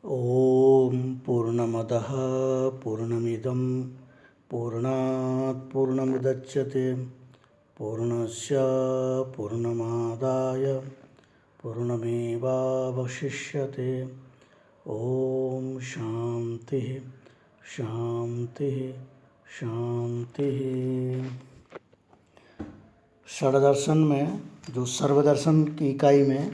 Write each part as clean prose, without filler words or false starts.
ॐ पूर्णमदः पूर्णमिदं पूर्णात् पूर्णमुदच्यते पूर्णस्य पूर्णमादाय पूर्णमेवावशिष्यते। ॐ शान्तिः शान्तिः शान्तिः। षड्दर्शन में जो सर्वदर्शन की इकाई में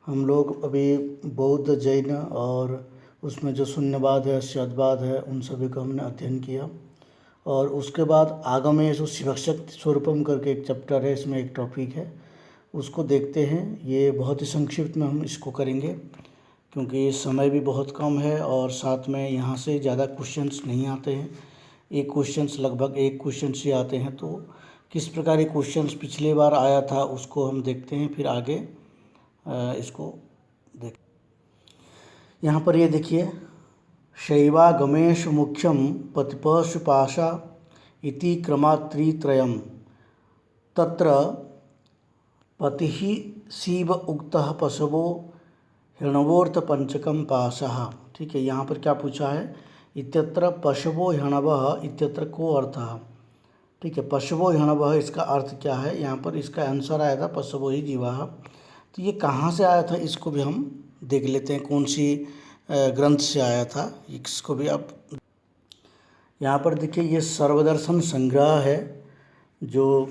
हम लोग अभी बौद्ध जैन और उसमें जो शून्यवाद है अद्वैतवाद है उन सभी को हमने अध्ययन किया। और उसके बाद आगमेषु शिवशक्ति स्वरूपम करके एक चैप्टर है, इसमें एक टॉपिक है, उसको देखते हैं। ये बहुत ही संक्षिप्त में हम इसको करेंगे क्योंकि समय भी बहुत कम है और साथ में यहाँ से ज़्यादा क्वेश्चंस नहीं आते हैं। एक क्वेश्चंस लगभग एक क्वेश्चन ही आते हैं। तो किस प्रकार ये क्वेश्चंस पिछले बार आया था उसको हम देखते हैं, फिर आगे इसको देख। यहाँ पर ये देखिए, शैवागमेषु मुख्यम पतिपशुपाशा इति क्रमात्रित्रयम् तत्र पतिः शिव उक्तः पशवो हिणवोर्थ पंचकम पाशः। ठीक है, यहाँ पर क्या पूछा है, इत्यत्र पशवो हिणवः इत्यत्र को अर्थः। ठीक है, पशवो हिणवः इसका अर्थ क्या है, यहाँ पर इसका आंसर आया था पशवो ही जीवाः। तो ये कहाँ से आया था इसको भी हम देख लेते हैं, कौन सी ग्रंथ से आया था इसको भी आप। यहाँ पर देखिए, ये सर्वदर्शन संग्रह है जो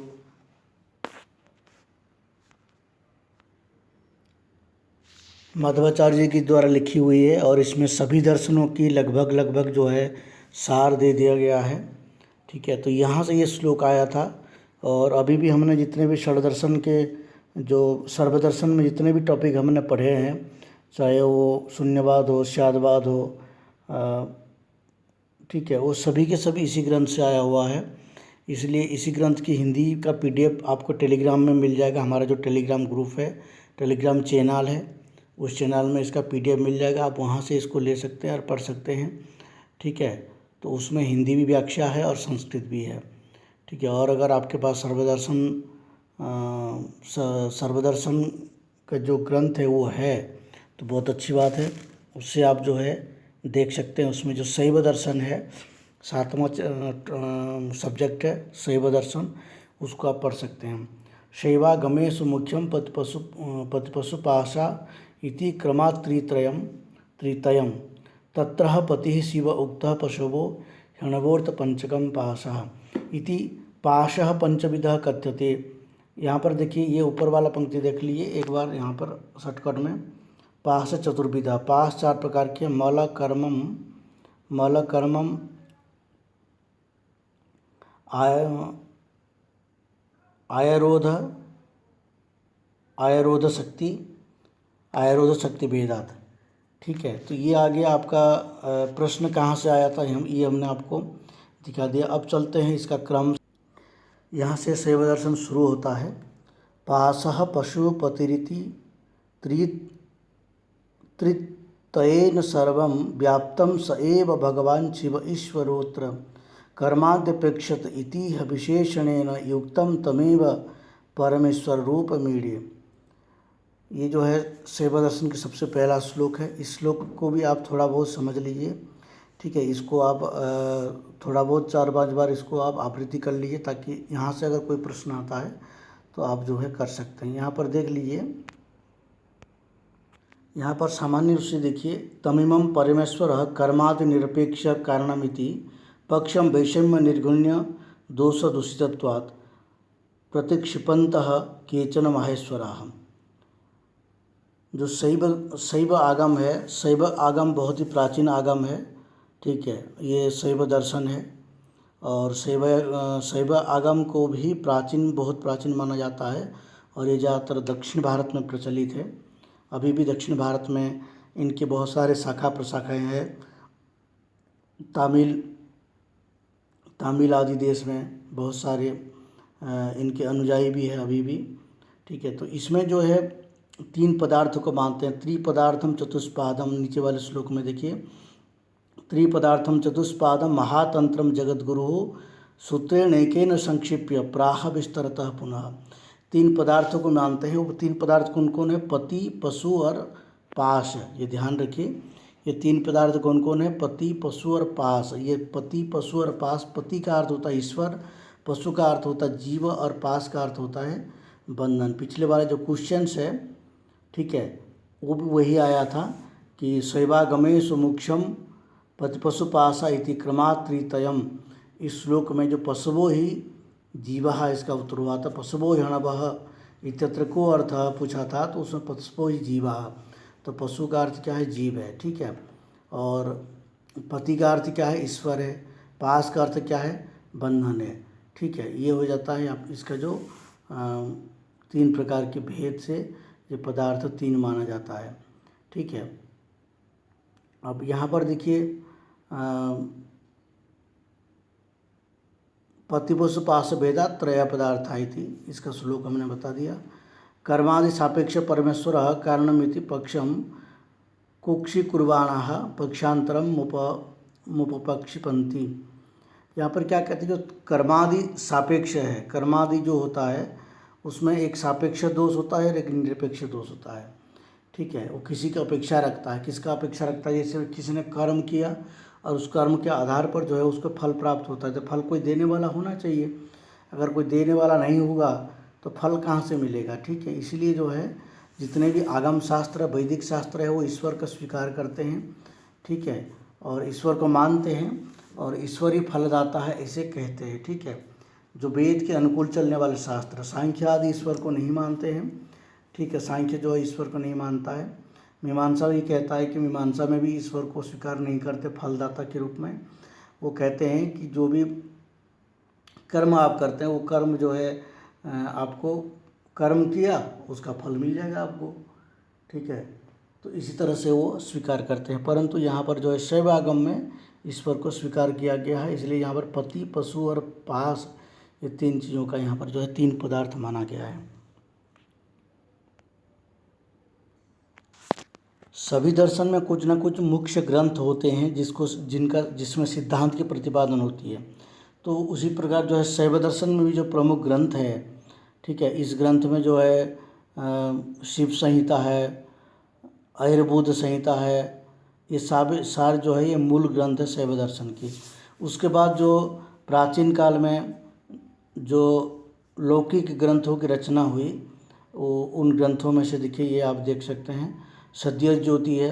माधवाचार्य जी के द्वारा लिखी हुई है और इसमें सभी दर्शनों की लगभग जो है सार दे दिया गया है। ठीक है, तो यहाँ से ये श्लोक आया था। और अभी भी हमने जितने भी षड्दर्शन के जो सर्वदर्शन में जितने भी टॉपिक हमने पढ़े हैं, चाहे वो शून्यवाद हो शादवाद हो, ठीक है, वो सभी के सभी इसी ग्रंथ से आया हुआ है। इसलिए इसी ग्रंथ की हिंदी का PDF आपको टेलीग्राम में मिल जाएगा। हमारा जो टेलीग्राम ग्रुप है, टेलीग्राम चैनल है, उस चैनल में इसका PDF मिल जाएगा। आप वहाँ से इसको ले सकते हैं और पढ़ सकते हैं। ठीक है, तो उसमें हिंदी भी व्याख्या है और संस्कृत भी है। ठीक है, और अगर आपके पास सर्वदर्शन का जो ग्रंथ है वो है तो बहुत अच्छी बात है, उससे आप जो है देख सकते हैं। उसमें जो शैव दर्शन है, 7वां सब्जेक्ट है शैव दर्शन, उसको आप पढ़ सकते हैं। शैवागमेषु मुख्यम पतिपशुपाशा इति क्रमात्रित्रयम् तत्र पतिः शिव उक्तः पशवो हिणवोर्थ पंचकम पाशः इति पाशः पंचविधः कथ्यते। यहाँ पर देखिए, ये ऊपर वाला पंक्ति देख लीजिए एक बार यहाँ पर शॉर्टकट में। पाश चतुर्विधा, पाश 4 प्रकार के, मलकर्मम आयरोध शक्ति भेदात। ठीक है, तो ये आगे आपका प्रश्न कहाँ से आया था ये हमने आपको दिखा दिया। अब चलते हैं इसका क्रम। यहाँ से शैव दर्शन शुरू होता है। पाशः पशुपतिरिति त्रितयेन सर्वं व्याप्तं स एव भगवान् शिव ईश्वरोऽत्र कर्माद्यपेक्षत इति विशेषणेन युक्तं तमेव परमेश्वर रूप मीडे। ये जो है शैव दर्शन की सबसे पहला श्लोक है। इस श्लोक को भी आप थोड़ा बहुत समझ लीजिए। ठीक है, इसको आप थोड़ा बहुत 4-5 बार इसको आप आवृत्ति कर लीजिए ताकि यहाँ से अगर कोई प्रश्न आता है तो आप जो है कर सकते हैं। यहाँ पर देख लीजिए, यहाँ पर सामान्य रूप से देखिए, तमिमं परमेश्वर कर्मादि निरपेक्ष कारणमिति पक्षम वैषम्य निर्गुण्य दोष दूषितत्वात् प्रतिक्षिपन्तः केचन माहेश्वराः। जो शैव आगम है, शैव आगम बहुत ही प्राचीन आगम है। ठीक है, ये शैव दर्शन है और शैव आगम को भी बहुत प्राचीन माना जाता है और ये ज़्यादातर दक्षिण भारत में प्रचलित है। अभी भी दक्षिण भारत में इनके बहुत सारे शाखा प्रशाखाएँ हैं। तमिल आदि देश में बहुत सारे इनके अनुयायी भी हैं अभी भी। ठीक है, तो इसमें जो है 3 पदार्थों को मानते हैं। त्रिपदार्थम चतुष्पादम, नीचे वाले श्लोक में देखिए, त्रिपदार्थम चतुष्पादम महातंत्रम जगद्गुरु सूत्रेणैकेन संक्षिप्य प्राह विस्तरतः पुनः। 3 पदार्थों को मानते हैं। वो 3 पदार्थ कौन कौन है, पति, पशु और पाश। ये ध्यान रखिए ये तीन पदार्थ कौन कौन है? पति, पशु और पास। ये पति, पशु और पास, पति का अर्थ होता है ईश्वर, पशु का अर्थ होता है जीव और पास का अर्थ होता है बंधन। पिछले वाले जो क्वेश्चंस है, ठीक है, वो भी वही आया था कि शैवागमेषु मोक्षम पति पशु पासा इति क्रमात् त्रितयम्। इस श्लोक में जो पशवो ही जीवः, इसका उत्तर हुआ था पशवो हणवः इत्यत्र को अर्थ पूछा था, तो उसमें पशवो ही जीवः, तो पशु का अर्थ क्या है? जीव है, ठीक है। और पति का अर्थ क्या है? ईश्वर है। पास का अर्थ क्या है? बंधन है, ठीक है। ये हो जाता है आप इसका जो तीन प्रकार के भेद से ये पदार्थ तीन माना जाता है, ठीक है। अब यहाँ पर देखिए पति पशु पास भेदा त्रय पदार्था इति, इसका श्लोक हमने बता दिया। कर्मादि सापेक्ष परमेश्वर कारणमिति पक्षम कुक्षीकुर्वाणाः पक्षांतरम मुपपक्षिपन्ति। यहाँ पर क्या कहते हैं? जो कर्मादि सापेक्ष है, कर्मादि जो होता है उसमें एक सापेक्ष दोष होता है, एक निरपेक्ष दोष होता है, ठीक है। वो किसी की अपेक्षा रखता है। किसका अपेक्षा रखता है? जैसे किसी ने कर्म किया और उस कर्म के आधार पर जो है उसको फल प्राप्त होता है, तो फल कोई देने वाला होना चाहिए। अगर कोई देने वाला नहीं होगा तो फल कहाँ से मिलेगा, ठीक है। इसलिए जो है जितने भी आगम शास्त्र, वैदिक शास्त्र है, वो ईश्वर का स्वीकार करते हैं, ठीक है, और ईश्वर को मानते हैं, और ईश्वर ही फलदाता है ऐसे कहते हैं, ठीक है। जो वेद के अनुकूल चलने वाले शास्त्र, सांख्य आदि ईश्वर को नहीं मानते हैं, ठीक है। सांख्य जो है ईश्वर को नहीं मानता है। मीमांसा भी कहता है कि मीमांसा में भी ईश्वर को स्वीकार नहीं करते फलदाता के रूप में। वो कहते हैं कि जो भी कर्म आप करते हैं वो कर्म जो है आपको कर्म किया उसका फल मिल जाएगा आपको, ठीक है। तो इसी तरह से वो स्वीकार करते हैं। परंतु यहाँ पर जो है शैवागम में ईश्वर को स्वीकार किया गया है, इसलिए यहाँ पर पति, पशु और पास, ये तीन चीज़ों का यहाँ पर जो है तीन पदार्थ माना गया है। सभी दर्शन में कुछ न कुछ मुख्य ग्रंथ होते हैं जिसमें सिद्धांत की प्रतिपादन होती है। तो उसी प्रकार जो है शैव दर्शन में भी जो प्रमुख ग्रंथ है, ठीक है, इस ग्रंथ में जो है शिव संहिता है, आयुर्वेद संहिता है, ये सारे जो है ये मूल ग्रंथ है शैव दर्शन की। उसके बाद जो प्राचीन काल में जो लौकिक ग्रंथों की रचना हुई, वो उन ग्रंथों में से देखिए ये आप देख सकते हैं, सद्य ज्योति है,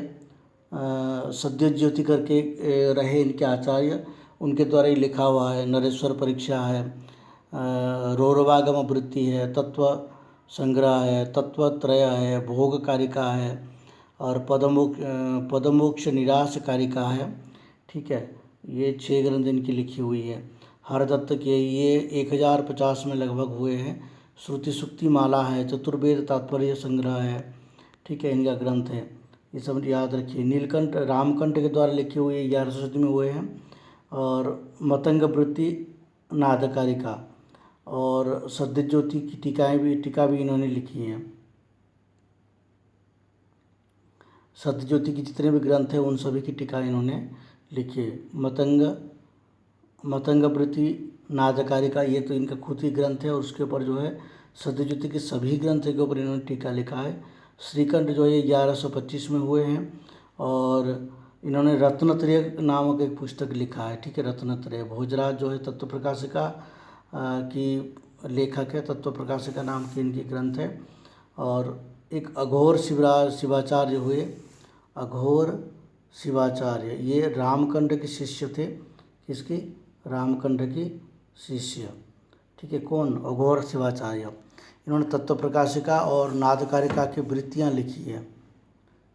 सद्य ज्योति करके रहे इनके आचार्य, उनके द्वारा ही लिखा हुआ है। नरेश्वर परीक्षा है, रौरवागम वृत्ति है, तत्व संग्रह है, तत्वत्रय है, भोग कारिका है, और पदमोक्ष निराश कारिका है, ठीक है। ये 6 ग्रंथ इनकी लिखी हुई है। हरदत्त के ये 1050 में लगभग हुए हैं। श्रुति सुक्ति माला है, चतुर्वेद तात्पर्य संग्रह है, ठीक है, इनका ग्रंथ है। ये सब याद रखिए। नीलकंठ रामकंठ के द्वारा लिखे हुए 1100 शती में हुए हैं। और मतंग वृत्ति नादकारिका और सद्य ज्योति की टीका भी इन्होंने लिखी हैं। सद्य ज्योति की जितने भी ग्रंथ हैं उन सभी की टीका इन्होंने लिखी है। मतंग वृत्ति नादकारिका ये तो इनका खुद ही ग्रंथ है, और उसके ऊपर जो है सद्य ज्योति के सभी ग्रंथ के ऊपर इन्होंने टीका लिखा है। श्रीकंठ जो है 1125 में हुए हैं, और इन्होंने रत्नत्रय नामक एक पुस्तक लिखा है, ठीक है, रत्नत्रय। भोजराज जो है तत्व प्रकाशिका की लेखक है, तत्व प्रकाशिका नाम की इनकी ग्रंथ है। और एक अघोर शिवाचार्य हुए, अघोर शिवाचार्य, ये रामकंठ के शिष्य थे। किसकी? रामकंठ की शिष्य, ठीक है। कौन? अघोर शिवाचार्य। इन्होंने तत्व प्रकाशिका और नादकारिका की वृत्तियाँ लिखी है,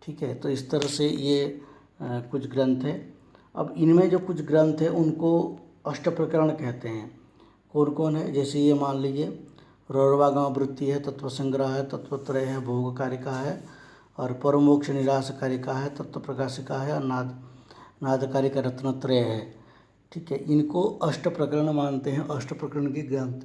ठीक है। तो इस तरह से ये कुछ ग्रंथ है। अब इनमें जो कुछ ग्रंथ है उनको अष्ट प्रकरण कहते हैं। कौन कौन है? जैसे ये मान लीजिए रौरवागम वृत्ति है, तत्व संग्रह है, तत्वत्रय है, भोग कारिका है, और परमोक्ष निराश कारिका है, तत्व प्रकाशिका है, और नादकारिका रत्नत्रय है, ठीक है। इनको अष्ट प्रकरण मानते हैं, अष्ट प्रकरण के ग्रंथ।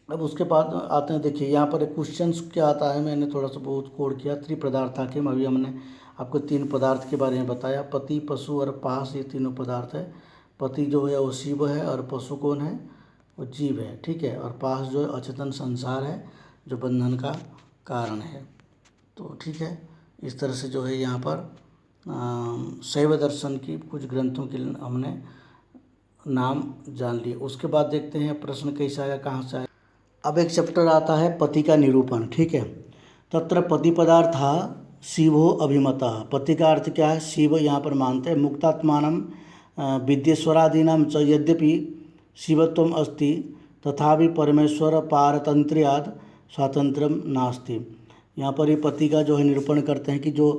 अब उसके बाद आते हैं, देखिए यहाँ पर क्वेश्चंस क्या आता है, मैंने थोड़ा सा बहुत कोड किया। त्रिपदार्था के अभी हमने आपको 3 पदार्थ के बारे में बताया। पति, पशु और पास, ये तीनों पदार्थ है। पति जो है वो शिव है, और पशु कौन है? वो जीव है, ठीक है। और पास जो है अचेतन संसार है, जो बंधन का कारण है। तो ठीक है, इस तरह से जो है यहाँ पर शैव दर्शन की कुछ ग्रंथों के हमने नाम जान लिए। उसके बाद देखते हैं प्रश्न कैसा आया, कहाँ से आया। अब एक चैप्टर आता है पति का निरूपण। ठीक है, तत्र पति पदार्था शिवो अभिमतः। पति का अर्थ क्या है, शिव यहाँ पर मानते हैं। मुक्तात्मानं विद्येश्वरादीनां च यद्यपि शिवत्वम अस्ति तथापि परमेश्वर पारतंत्र्याद स्वातंत्र्यम नास्ति। यहाँ पर ये पति का जो है निरूपण करते हैं कि जो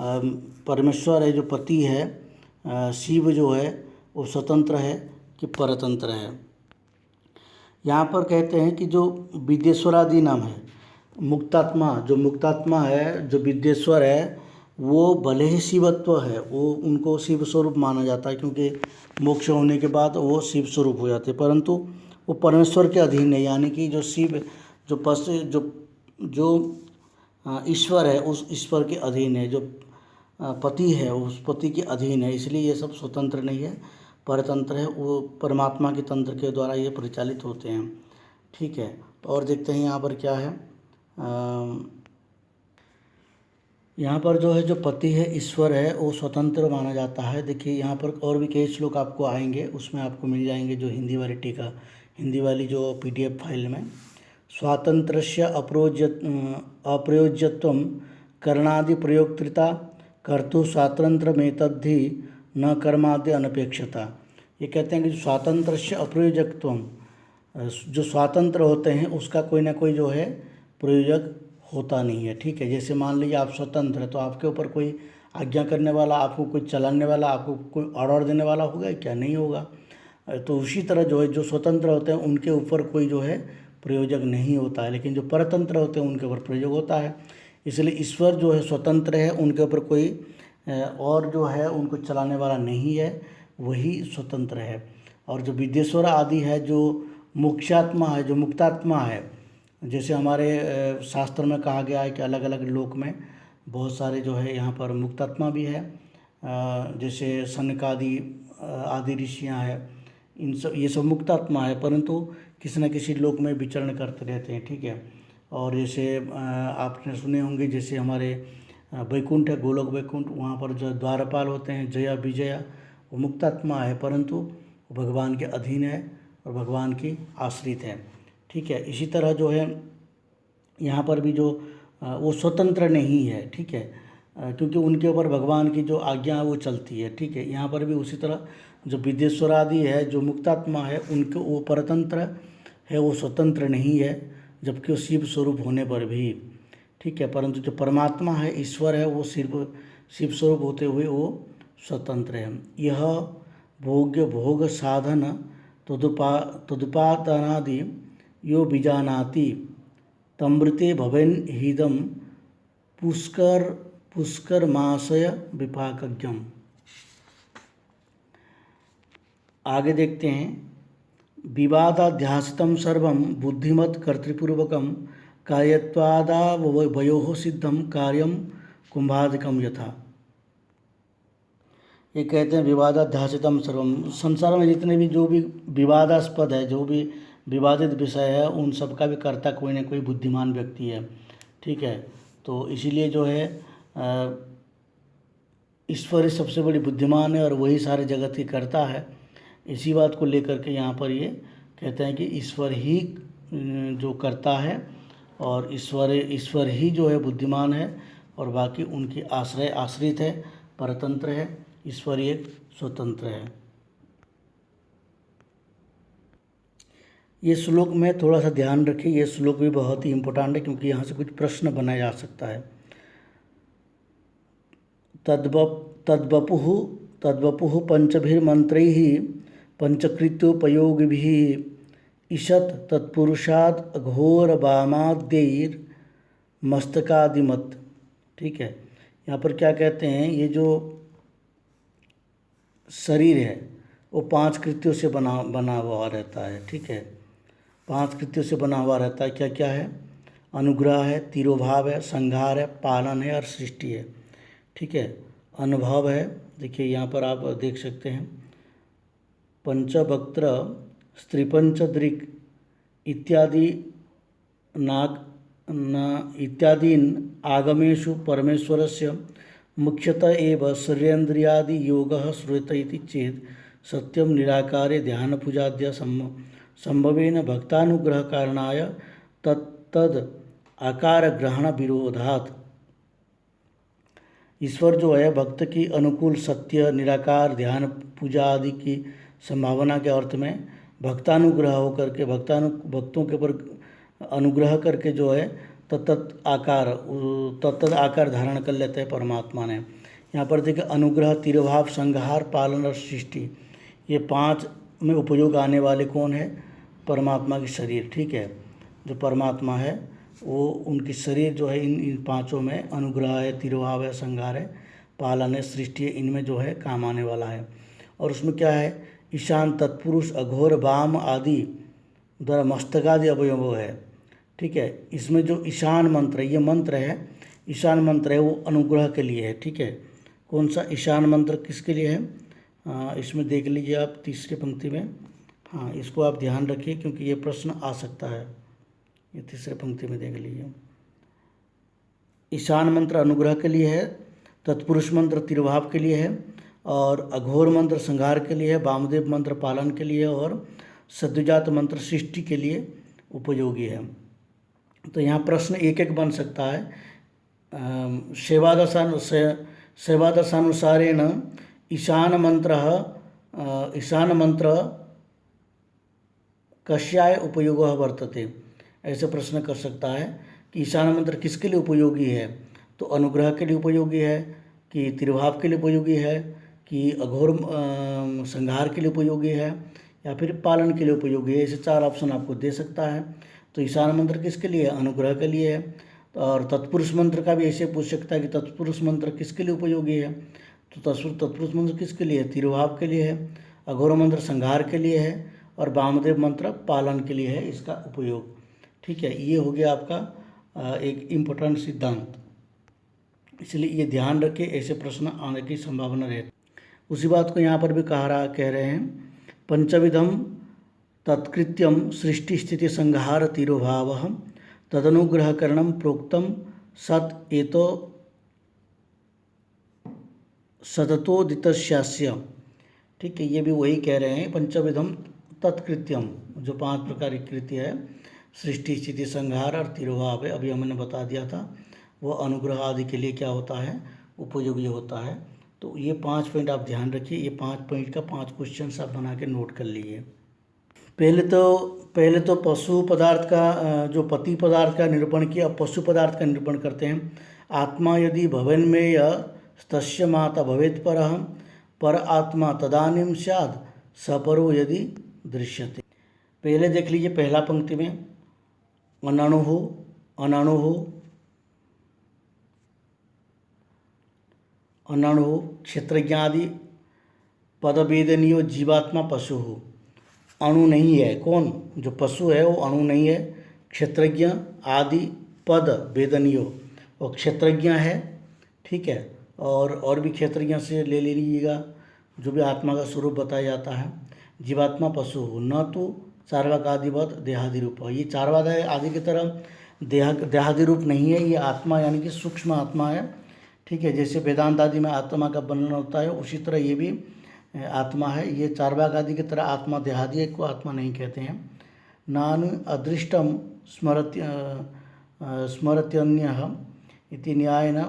परमेश्वर है, जो पति है, शिव जो है वो स्वतंत्र है कि परतंत्र है। यहाँ पर कहते हैं कि जो विद्येश्वरादि नाम है, मुक्तात्मा, जो मुक्तात्मा है, जो विद्येश्वर है, वो भले ही शिवत्व है, वो उनको शिव स्वरूप माना जाता है क्योंकि मोक्ष होने के बाद वो शिव स्वरूप हो जाते हैं, परंतु वो परमेश्वर के अधीन है। यानी कि जो शिव, जो ईश्वर है उस ईश्वर के अधीन है, जो पति है उस पति के अधीन है, इसलिए ये सब स्वतंत्र नहीं है, परतंत्र है। वो परमात्मा के तंत्र के द्वारा ये परिचालित होते हैं। ठीक है, और देखते हैं यहाँ पर क्या है। यहाँ पर जो है, जो पति है, ईश्वर है, वो स्वतंत्र माना जाता है। देखिए यहाँ पर और भी कई श्लोक आपको आएंगे, उसमें आपको मिल जाएंगे जो हिंदी वाली टीका, हिंदी वाली जो PDF फाइल में। स्वातंत्र्यस्य अप्रयोज्यत्वं करणादि प्रयोक्तृता कर्तु स्वातंत्र्यमेतद्धि न कर्मादि अनपेक्षता। ये कहते हैं कि स्वातंत्र्यस्य अप्रयोजकत्वं, जो स्वातंत्र होते हैं उसका कोई ना कोई जो है प्रयोजक होता नहीं है। ठीक है, जैसे मान लीजिए आप स्वतंत्र हैं तो आपके ऊपर कोई आज्ञा करने वाला, आपको कोई चलाने वाला, आपको कोई ऑर्डर देने वाला होगा क्या? नहीं होगा। तो उसी तरह जो है, जो स्वतंत्र होते हैं उनके ऊपर कोई जो है प्रयोजक नहीं होता है, लेकिन जो परतंत्र होते हैं उनके ऊपर प्रयोजक होता है। इसलिए ईश्वर जो है स्वतंत्र है, उनके ऊपर कोई और जो है उनको चलाने वाला नहीं है, वही स्वतंत्र है। और जो विद्येश्वर आदि है, जो मोक्षात्मा है, जो मुक्तात्मा है, जैसे हमारे शास्त्र में कहा गया है कि अलग अलग लोक में बहुत सारे जो है यहाँ पर मुक्तात्मा भी है, जैसे सनकादि आदि ऋषियाँ हैं, इन सब, ये सब मुक्तात्मा है, परंतु किसी न किसी लोक में विचरण करते रहते हैं। ठीक है, और जैसे आपने सुने होंगे, जैसे हमारे वैकुंठ है, गोलोक वैकुंठ, वहाँ पर जो द्वारपाल होते हैं, जया विजया, वो मुक्तात्मा है, परंतु भगवान के अधीन है और भगवान की आश्रित है। ठीक है, इसी तरह जो है यहाँ पर भी जो वो स्वतंत्र नहीं है। ठीक है, क्योंकि उनके ऊपर भगवान की जो आज्ञा है वो चलती है। ठीक है, यहाँ पर भी उसी तरह जो विद्येश्वरादि है, जो मुक्तात्मा है, उनके वो परतंत्र है, वो स्वतंत्र नहीं है, जबकि वो शिव स्वरूप होने पर भी। ठीक है, परंतु जो परमात्मा है, ईश्वर है, वो शिव स्वरूप होते हुए वो स्वतंत्र है। यह भोग्य भोग साधन तदुपादानादि यो बीजानाति तमृते भवेन हिदम पुष्कर माशय विपाकज्ञम। आगे देखते हैं, विवादाध्यासितं सर्वं बुद्धिमत् कर्तृपूर्वकं कार्यत्वादावयोः सिद्धं कार्यं कुंभादिकं यथा। ये कहते हैं विवादाध्यासितं सर्वम, संसार में जितने भी जो भी विवादास्पद है, जो भी विवादित विषय है, उन सब का भी कर्ता कोई ना कोई बुद्धिमान व्यक्ति है। ठीक है, तो इसीलिए जो है ईश्वर ही सबसे बड़ी बुद्धिमान है और वही सारे जगत की कर्ता है। इसी बात को लेकर के यहाँ पर ये कहते हैं कि ईश्वर ही जो कर्ता है और ईश्वर ही जो है बुद्धिमान है और बाकी उनकी आश्रित है, परतंत्र है, ईश्वर एक स्वतंत्र है। ये श्लोक में थोड़ा सा ध्यान रखिए, ये श्लोक भी बहुत ही इम्पोर्टेंट है क्योंकि यहाँ से कुछ प्रश्न बनाया जा सकता है। तद्वपुः पंचभिर्मंत्रैः पंचकृत्योपयोगिभिः ईशत तत्पुरुषाद घोर वामाद्यैर मस्तकादिमत। ठीक है, यहाँ पर क्या कहते हैं, ये जो शरीर है वो 5 कृत्यों से बना हुआ रहता है। ठीक है, 5 कृत्यों से बना हुआ रहता है। क्या क्या है? अनुग्रह है, तिरोभाव है, संहार है, पालन है और सृष्टि है। ठीक है, अनुभव है, देखिए यहाँ पर आप देख सकते हैं, पंचवक्त्र स्त्रीपंचदृक् इत्यादि न इत्यादीन आगमेषु परमेश्वरस्य मुख्यतः एव शरीरेन्द्रियादि योगः श्रूयते इति चेत् सत्यं निराकारे ध्यानपूजाद्य संभवेन भक्तानुग्रह कारणाय तद आकार ग्रहण विरोधात्। ईश्वर जो है भक्त की अनुकूल सत्य निराकार ध्यान पूजा आदि की संभावना के अर्थ में भक्तानुग्रह होकर के भक्तों के ऊपर अनुग्रह करके जो है तत्त आकार धारण कर लेते हैं परमात्मा ने। यहाँ पर देखिए अनुग्रह, तिरोभाव, संहार, पालन और सृष्टि, ये 5 में उपयोग आने वाले कौन है? परमात्मा के शरीर। ठीक है, जो परमात्मा है वो उनकी शरीर जो है इन 5 में अनुग्रह है, तिरोभाव है, संहार है, पालन है, सृष्टि है, इनमें जो है काम आने वाला है। और उसमें क्या है? ईशान, तत्पुरुष, अघोर, वाम आदि द्वारा मस्तकादि अवयव है। ठीक है, इसमें जो ईशान मंत्र, ये मंत्र है, ईशान मंत्र है वो अनुग्रह के लिए है। ठीक है, कौन सा ईशान मंत्र किसके लिए है? इसमें देख लीजिए आप तीसरी पंक्ति में। हाँ, इसको आप ध्यान रखिए क्योंकि ये प्रश्न आ सकता है। ये तीसरे पंक्ति में देख लीजिए। ईशान मंत्र अनुग्रह के लिए है, तत्पुरुष मंत्र तिरोभाव के लिए है, और अघोर मंत्र संहार के लिए है, वामदेव मंत्र पालन के लिए, और सद्योजात मंत्र सृष्टि के लिए उपयोगी है। तो यहाँ प्रश्न एक एक बन सकता है। सेवादशानुसारेण ईशान मंत्र कस्याय उपयोगः वर्तते, ऐसे प्रश्न कर सकता है कि ईशान मंत्र किसके लिए उपयोगी है? तो अनुग्रह के लिए उपयोगी है, कि तिरोभाव के लिए उपयोगी है, कि अघोर संहार के लिए उपयोगी है, या फिर पालन के लिए उपयोगी है। ऐसे 4 ऑप्शन आपको दे सकता है। तो ईशान मंत्र किसके लिए है? अनुग्रह के लिए है। और तत्पुरुष मंत्र का भी ऐसे पूछ सकता है कि तत्पुरुष मंत्र किसके लिए उपयोगी है? तो तत्पुरुष मंत्र किसके लिए है? तिरोभाव के लिए है। अघोर मंत्र संहार के लिए है, और वामदेव मंत्र पालन के लिए है इसका उपयोग। ठीक है, ये हो गया आपका एक इम्पोर्टेंट सिद्धांत, इसलिए ये ध्यान रखिए, ऐसे प्रश्न आने की संभावना रहती। उसी बात को यहाँ पर भी कह रहे हैं, पंचविधम तत्कृत्यम सृष्टि स्थिति संहार तिरोभावः तदनुग्रहकरणं प्रोक्तम सत एतो सततोदितस्यास्य। ठीक है, ये भी वही कह रहे हैं, पंचविधम तत्कृत्यम, जो 5 प्रकार की कृत्य है, सृष्टि स्थिति संहार और तिरोभाव है, अभी हमने बता दिया था, वो अनुग्रह आदि के लिए क्या होता है? उपयोगी होता है। तो ये 5 पॉइंट आप ध्यान रखिए। ये 5 पॉइंट का 5 क्वेश्चन आप बना के नोट कर लीजिए। पहले तो पशु पदार्थ का, जो पति पदार्थ का निरूपण किया, पशु पदार्थ का निरूपण करते हैं। आत्मा यदि भवेन्मेय तस्य माता भवेत् पर आत्मा तदानीं स्यात् सपरो यदि दृश्यते। पहले देख लीजिए पहला पंक्ति में, अनणु क्षेत्रज्ञादि पदवेदनीयो जीवात्मा पशु हो। अणु नहीं है, कौन? जो पशु है वो अणु नहीं है। क्षेत्रज्ञ आदि पद वेदनीयो, वो क्षेत्रज्ञ है। ठीक है, और भी क्षेत्रज्ञ से ले लीजिएगा, जो भी आत्मा का स्वरूप बताया जाता है। जीवात्मा पशु हो, न तो चार्वाक आदिवत देहादि रूप। ये चार्वाक आदि की तरह देहादि रूप नहीं है, ये आत्मा यानी कि सूक्ष्म आत्मा है। ठीक है, जैसे वेदांत आदि में आत्मा का वर्णन होता है, उसी तरह ये भी आत्मा है। ये चार्वाक आदि की तरह आत्मा देहादि को आत्मा नहीं कहते हैं। नानु अदृष्टम स्मरत्यन्यः इति न्यायेन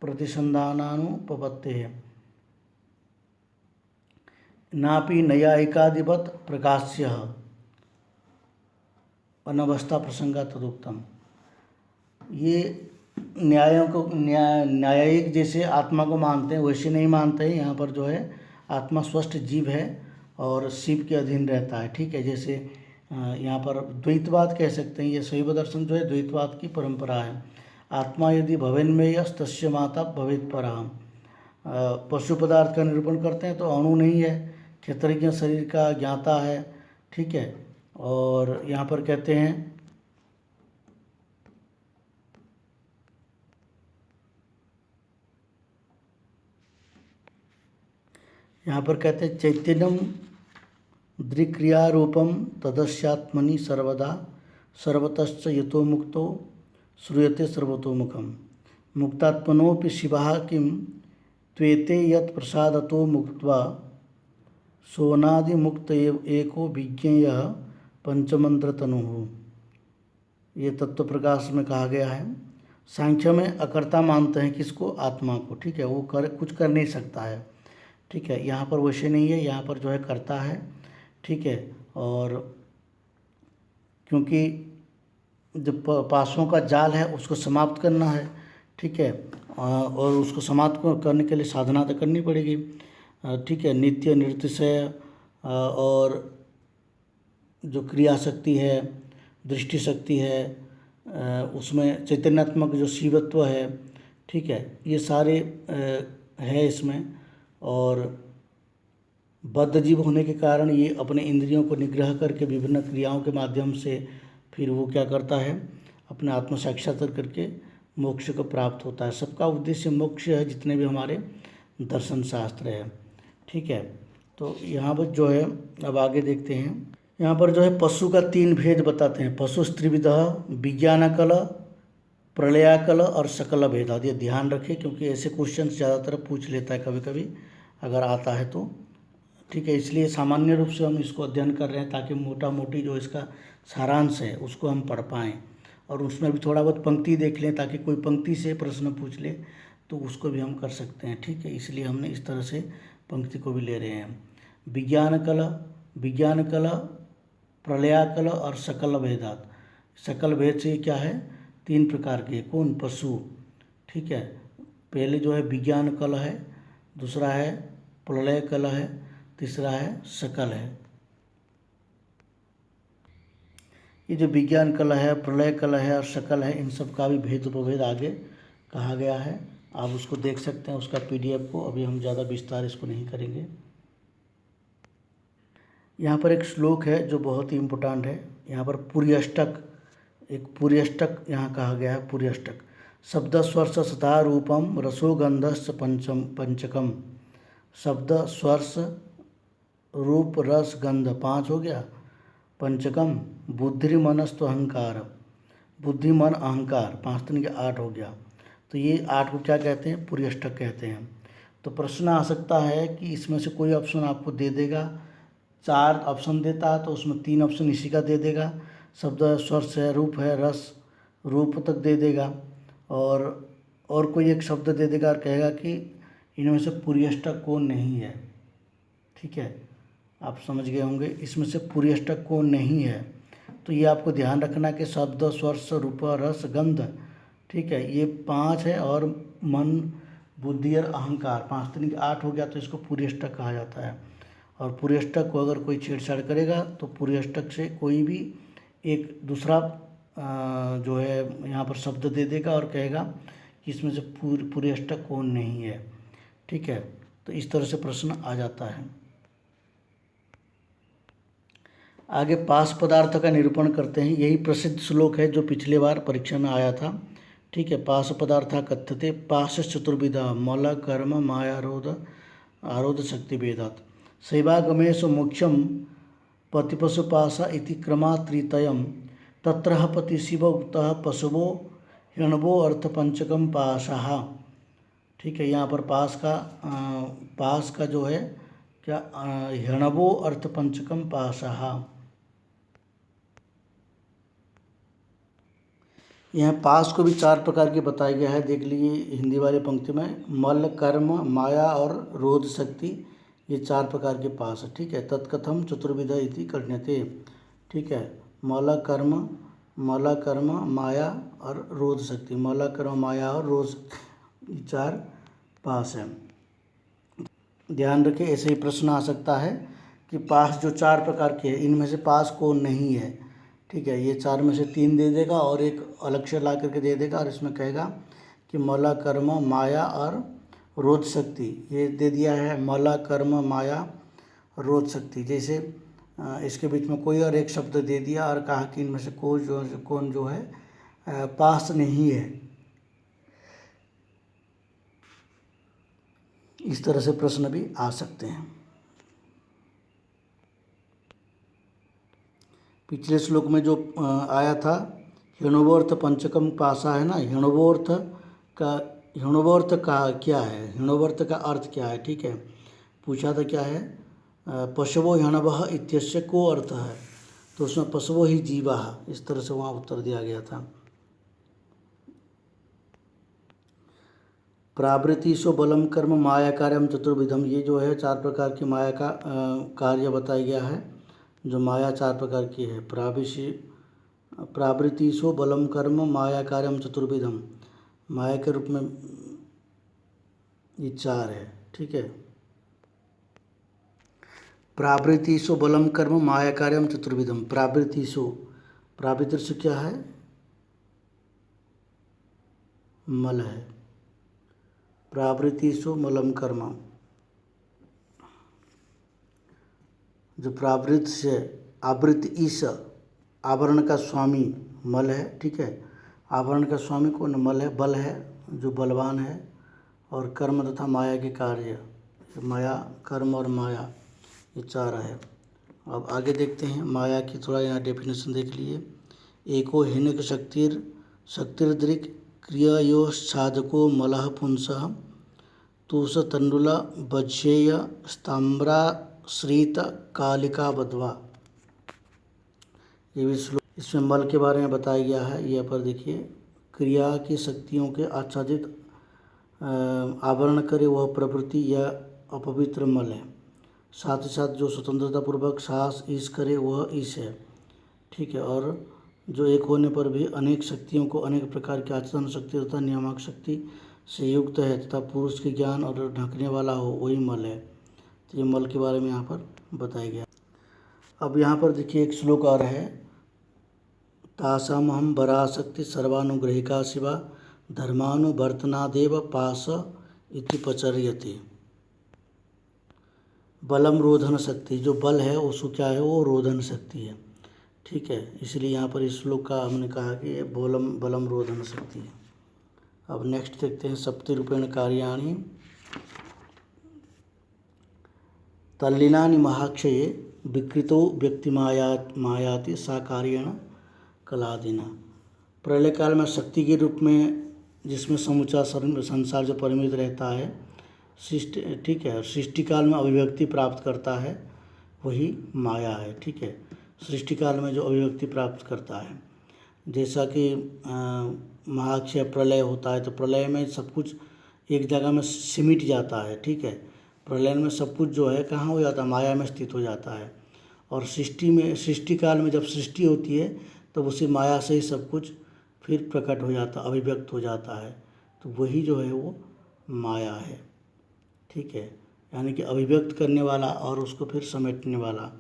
प्रतिसंधानानुपपत्तेः नापि नैयायिकादिवत् प्रकाश्यः अनवस्था प्रसंगा तदुक्तम। ये न्यायिक जैसे आत्मा को मानते हैं वैसे नहीं मानते हैं। यहाँ पर जो है आत्मा स्वस्थ जीव है और शिव के अधीन रहता है। ठीक है, जैसे यहाँ पर द्वैतवाद कह सकते हैं। ये शैव दर्शन जो है द्वैतवाद की परंपरा है। आत्मा यदि भवेन्मेय तस्य माता भवेत् परा। पशु पदार्थ का निरूपण करते हैं तो अणु नहीं है, क्षेत्रज्ञ शरीर का ज्ञाता है। ठीक है, और यहाँ पर कहते हैं चैतन्यम दृक्रियारूपम तदस्यात्मनि सर्वदा सर्वतश्च यतो मुक्तो श्रूयते सर्वतोमुखम। मुक्तात्मनोऽपि शिवः किं त्वेते यत् प्रसादतो मुक्त्वा सोनादिमुक्त एको विज्ञेयः पंचमंत्रतनुः। ये तत्व प्रकाश में कहा गया है। सांख्य में अकर्ता मानते हैं किसको? आत्मा को। ठीक है, वो कुछ कर नहीं सकता है। ठीक है, यहाँ पर वैसे नहीं है, यहाँ पर जो है कर्ता है। ठीक है, और क्योंकि जब पासों का जाल है उसको समाप्त करना है। ठीक है, और उसको समाप्त करने के लिए साधना तो करनी पड़ेगी। ठीक है, नित्य निरतिशय और जो क्रिया शक्ति है, दृष्टि शक्ति है, उसमें चैतन्यात्मक जो शिवत्व है। ठीक है, ये सारे है इसमें। और बद्ध जीव होने के कारण ये अपने इंद्रियों को निग्रह करके विभिन्न क्रियाओं के माध्यम से फिर वो क्या करता है, अपने आत्म साक्षात्कार करके मोक्ष को प्राप्त होता है। सबका उद्देश्य मोक्ष है, जितने भी हमारे दर्शन शास्त्र है। ठीक है, तो यहाँ पर जो है अब आगे देखते हैं। यहाँ पर जो है पशु का 3 भेद बताते हैं। पशु त्रिविधः विज्ञानकल, प्रलयाकल और सकल भेदाद। ये ध्यान रखें क्योंकि ऐसे क्वेश्चन ज़्यादातर पूछ लेता है कभी कभी, अगर आता है तो। ठीक है, इसलिए सामान्य रूप से हम इसको अध्ययन कर रहे हैं ताकि मोटा मोटी जो इसका सारांश है उसको हम पढ़ पाएँ, और उसमें भी थोड़ा बहुत पंक्ति देख लें ताकि कोई पंक्ति से प्रश्न पूछ ले तो उसको भी हम कर सकते हैं। ठीक है, इसलिए हमने इस तरह से पंक्ति को भी ले रहे हैं। विज्ञानकल, प्रलयाकल और सकल भेदात। सकल भेद से क्या है? 3 प्रकार के। कौन? पशु। ठीक है, पहले जो है विज्ञान कल है, दूसरा है प्रलय कल है, तीसरा है सकल है। ये जो विज्ञान कल है, प्रलय कल है और सकल है, इन सब का भी भेद उपभेद आगे कहा गया है। आप उसको देख सकते हैं, उसका PDF को। अभी हम ज़्यादा विस्तार इसको नहीं करेंगे। यहाँ पर एक श्लोक है जो बहुत ही इम्पोर्टेंट है। यहाँ पर पुर्यष्टक, एक पुर्यष्टक यहाँ कहा गया है। पुर्यष्टक शब्द स्वर्श सता रूपम रसो गंधश्च पंचकम। शब्द स्वर्श रूप रस गंध 5 हो गया। पंचकम बुद्धिर्मनस्तु अहंकार, बुद्धि मन अहंकार 5 3 के 8 हो गया। तो ये 8 को क्या कहते हैं? पुर्यष्टक कहते हैं। तो प्रश्न आ सकता है कि इसमें से कोई ऑप्शन आपको दे देगा। 4 ऑप्शन देता है तो उसमें 3 ऑप्शन इसी का दे देगा। शब्द स्वर्श है, रूप है, रस, रूप तक दे देगा, और कोई एक शब्द दे देगा और कहेगा कि इनमें से पुर्यष्टक कौन नहीं है। ठीक है, आप समझ गए होंगे इसमें से पुर्यष्टक कौन नहीं है। तो ये आपको ध्यान रखना कि शब्द स्वर्श रूप रस गंध, ठीक है, ये 5 है, और मन बुद्धि और अहंकार 5 3 8 हो गया, तो इसको पुर्यष्टक कहा जाता है। और पुर्यष्टक को अगर कोई छेड़छाड़ करेगा तो पुर्यष्टक से कोई भी एक दूसरा जो है यहाँ पर शब्द दे देगा और कहेगा कि इसमें से पुर्यष्टक कौन नहीं है। ठीक है, तो इस तरह से प्रश्न आ जाता है। आगे पास पदार्थ का निरूपण करते हैं। यही प्रसिद्ध श्लोक है जो पिछले बार परीक्षा में आया था। ठीक है, पास पदार्थ कथ्यते पास चतुर्विधा मल कर्म मायारोध आरोध शक्ति भेदात्। शैवागमेषु मोक्षम पतिपशुपाशा इति क्रमात्रितयम् तत्र पति शिव उक्तः पशुवो हिरणवो अर्थ पंचकम पाशः। ठीक है, यहाँ पर पास का जो है क्या हिरणवो अर्थ पंचकम पाशः। यहाँ पास को भी 4 प्रकार के बताया गया है। देख लीजिए हिंदी वाले पंक्ति में, मल कर्म माया और रोध शक्ति, ये 4 प्रकार के पास है। ठीक है, तत्कथम चतुर्विधा इति कर्ण्यते। ठीक है, मल कर्म माया और रोध शक्ति, मल कर्म माया और रोध शक्ति, ये 4 पास है। ध्यान रखें, ऐसे ही प्रश्न आ सकता है कि पास जो 4 प्रकार के हैं इनमें से पास कौन नहीं है। ठीक है, ये 4 में से 3 दे देगा और एक अलग से ला करके दे देगा, और इसमें कहेगा कि मला कर्म माया और रोध शक्ति, ये दे दिया है मला कर्म माया रोध शक्ति। जैसे इसके बीच में कोई और एक शब्द दे दिया और कहा कि इनमें से कौन जो है पास नहीं है। इस तरह से प्रश्न भी आ सकते हैं। पिछले श्लोक में जो आया था हिणोवर्थ पंचकम पासा है ना, हिणोवर्थ का क्या है, हिणोवर्थ का अर्थ क्या है, ठीक है। पूछा था क्या है, पशवो हिणवः इत्यस्य को अर्थ है, तो उसमें पशवो ही जीवाः, इस तरह से वहाँ उत्तर दिया गया था। प्रावृत्तिषु बलम कर्म माया कार्यम चतुर्विधम, ये जो है 4 प्रकार की माया का कार्य बताया गया है, जो माया 4 प्रकार की है। प्रावृत्तिषु बलम कर्म माया कार्यम चतुर्विधम, माया के रूप में ये 4 है, ठीक है। प्रावृत्तिषु बलम कर्म माया कार्यम चतुर्विधम, प्रावृत्तिषु क्या है, मल है, प्रावृत्तिषु मलम कर्म, जो प्रावृत्त से आवृत्त ईश, आवरण का स्वामी मल है, ठीक है। आवरण का स्वामी कौन, मल है, बल है, जो बलवान है, और कर्म तथा माया के कार्य, माया, कर्म और माया, ये 4 है। अब आगे देखते हैं माया की थोड़ा यहाँ डेफिनेशन देख लिए। एको हिनक शक्तिर्दृक् क्रियायोश्छादको मलः पुंसः तूष तंडुला वज्रेय स्ताम्राश्रित कालिका बध्वा, ये भी श्लोक, इसमें मल के बारे में बताया गया है। यहाँ पर देखिए, क्रिया की शक्तियों के आच्छादित आवरण करे वह प्रवृत्ति या अपवित्र मल है, साथ ही साथ जो स्वतंत्रतापूर्वक साहस ईश करे वह ईश है, ठीक है। और जो एक होने पर भी अनेक शक्तियों को अनेक प्रकार की आचरण शक्ति तथा नियामक शक्ति से युक्त है तथा पुरुष के ज्ञान और ढकने वाला हो, वही मल है। तो ये मल के बारे में यहाँ पर बताया गया। अब यहाँ पर देखिए एक श्लोक और है, तासामहं वराशक्ति सर्वानुग्रहिका शिवा धर्मानुवर्तनादेव पास इति पचर्यते। बलम रोधन शक्ति, जो बल है उसको क्या है, वो रोधन शक्ति है, ठीक है। इसलिए यहाँ पर इस श्लोक का हमने कहा कि ये बलम रोधन शक्ति है। अब नेक्स्ट देखते हैं, सप्तरूपेण कार्याणि तल्लीनानि महाक्षये विकृतो व्यक्तिमायाति सा कार्येण कलादिना। प्रलय काल में शक्ति के रूप में जिसमें समूचा संसार जो परिमित रहता है, सृष्टि, ठीक है, सृष्टि काल में अभिव्यक्ति प्राप्त करता है वही माया है, ठीक है। सृष्टि काल में जो अभिव्यक्ति प्राप्त करता है, जैसा कि महाक्षय प्रलय होता है, तो प्रलय में सब कुछ एक जगह में सिमट जाता है, ठीक है। प्रलय में सब कुछ जो है कहाँ हो जाता है, माया में स्थित हो जाता है। और सृष्टि काल में जब सृष्टि होती है तब उसी माया से ही सब कुछ फिर प्रकट हो जाता, अभिव्यक्त हो जाता है, तो वही जो है वो माया है, ठीक है। यानी कि अभिव्यक्त करने वाला और उसको फिर समेटने वाला।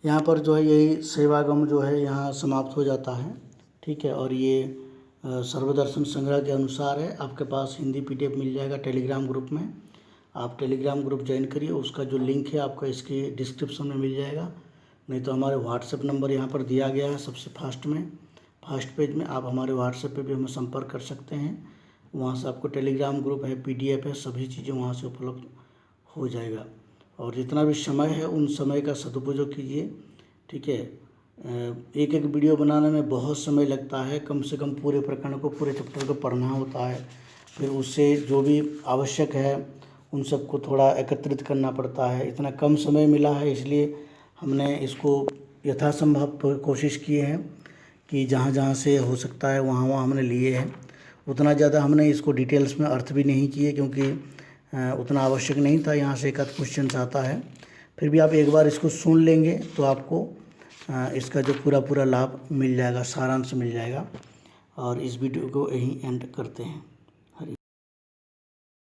यहाँ पर जो है यही सेवागम जो है यहाँ समाप्त हो जाता है, ठीक है। और ये सर्वदर्शन संग्रह के अनुसार है। आपके पास हिंदी PDF मिल जाएगा टेलीग्राम ग्रुप में, आप टेलीग्राम ग्रुप ज्वाइन करिए, उसका जो लिंक है आपका इसके डिस्क्रिप्शन में मिल जाएगा, नहीं तो हमारे व्हाट्सएप नंबर यहाँ पर दिया गया है सबसे फर्स्ट पेज में, आप हमारे व्हाट्सएप पे भी हमें संपर्क कर सकते हैं। वहाँ से आपको टेलीग्राम ग्रुप है, PDF है, सभी चीज़ें वहाँ से उपलब्ध हो जाएगा। और जितना भी समय है उन समय का सदुपयोग कीजिए, ठीक है। एक वीडियो बनाने में बहुत समय लगता है, कम से कम पूरे प्रकरण को, पूरे चैप्टर को पढ़ना होता है, फिर उससे जो भी आवश्यक है उन सबको थोड़ा एकत्रित करना पड़ता है। इतना कम समय मिला है, इसलिए हमने इसको यथासंभव कोशिश किए हैं कि जहाँ जहाँ से हो सकता है वहाँ वहाँ हमने लिए हैं। उतना ज़्यादा हमने इसको डिटेल्स में अर्थ भी नहीं किए, क्योंकि उतना आवश्यक नहीं था। यहाँ से एक आध क्वेश्चन आता है, फिर भी आप एक बार इसको सुन लेंगे तो आपको इसका जो पूरा लाभ मिल जाएगा, सारांश मिल जाएगा। और इस वीडियो को यहीं एंड करते हैं।